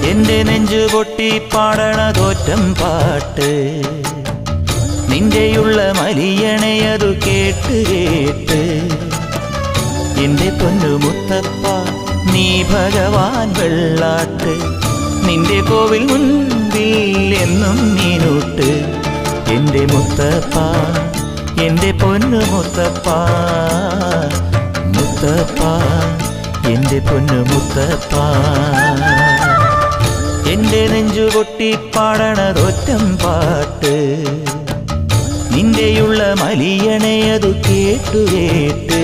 എന്റെ നെഞ്ചു പൊട്ടി പാടണതോറ്റം പാട്ട് നിന്റെയുള്ള മലിയണയതു കേട്ട് കേട്ട് എന്റെ പൊന്നു മുത്തപ്പ നീ ഭഗവാൻ വെള്ളാട്ട് നിന്റെ കോവിൽ മുൻപിൽ എന്നും നീനൂട്ട് എന്റെ മുത്തപ്പ എന്റെ പൊന്നു മുത്തപ്പ മുത്തപ്പ എന്റെ പൊന്നു മുത്തപ്പ എന്റെ നെഞ്ചു പൊട്ടി പാടണതൊറ്റം പാട്ട് നിന്റെയുള്ള മലിയണയതു കേട്ടു കേട്ട്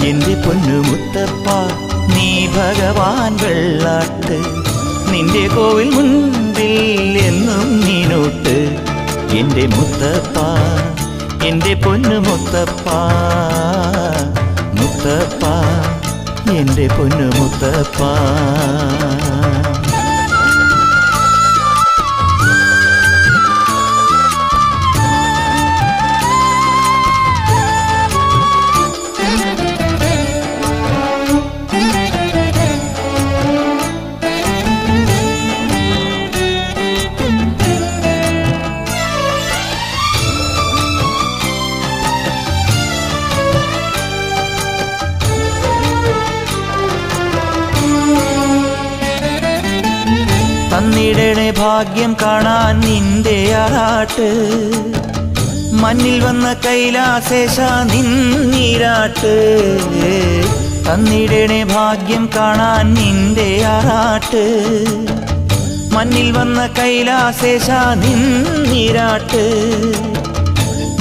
എന്റെ പൊന്നു മുത്തപ്പ നീ ഭഗവാൻ വെള്ളാട്ട് നിന്റെ കോവിൽ മുൻപിൽ എന്നും നീനൂട്ട് എന്റെ മുത്തപ്പ എന്റെ പൊന്നു മുത്തപ്പ മുത്തപ്പ എന്റെ പൊന്നു മുത്തപ്പ തന്നിടണേ ഭാഗ്യം കാണാൻ നിന്റെ ആറാട്ട് മണ്ണിൽ വന്ന കൈലാസേശ നിന്നീരാട്ട് തന്നിടണേ ഭാഗ്യം കാണാൻ നിന്റെ ആറാട്ട് മണ്ണിൽ വന്ന കൈലാസേശ നിന്നീരാട്ട്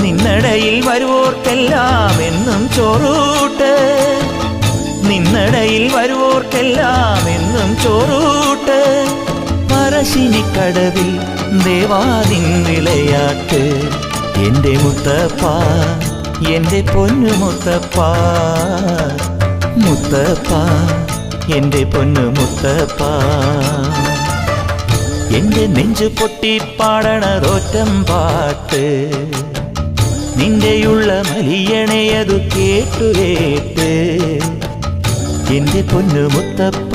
നിന്നടയിൽ വരുവോർക്കെല്ലാം എന്നും ചോറൂട്ട് നിന്നടയിൽ വരുവോർക്കെല്ലാം എന്നും ചോറൂട്ട് പറശ്ശിനിക്കടവിൽ ദേവാദിൻ വിളയാട്ട് എന്റെ മുത്തപ്പ എന്റെ പൊന്നു മുത്തപ്പ മുത്തപ്പ എന്റെ പൊന്നു മുത്തപ്പ എന്റെ നെഞ്ചു പൊട്ടി പാടണതൊറ്റം പാട്ട് നിന്റെയുള്ള മലിയണയതു കേട്ടു കേട്ട് എന്റെ പൊന്നു മുത്തപ്പ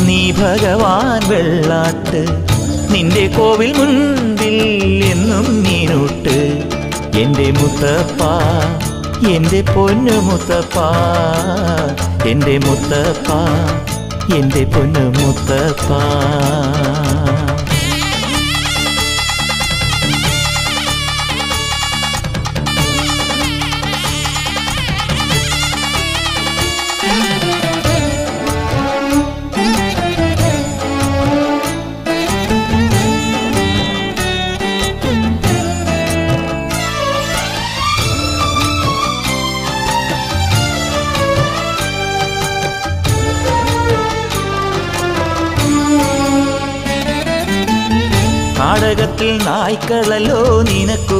നീ ഭഗവാൻ വെള്ളാട്ട് നിന്റെ കോവിൽ മുൻപിൽ എന്നും നീനൂട്ട് എന്റെ മുത്തപ്പ എന്റെ പൊന്നു മുത്തപ്പ എന്റെ മുത്തപ്പ എന്റെ പൊന്നു മുത്തപ്പ നാടകത്തിൽ നായ്ക്കളല്ലോ നിനക്കു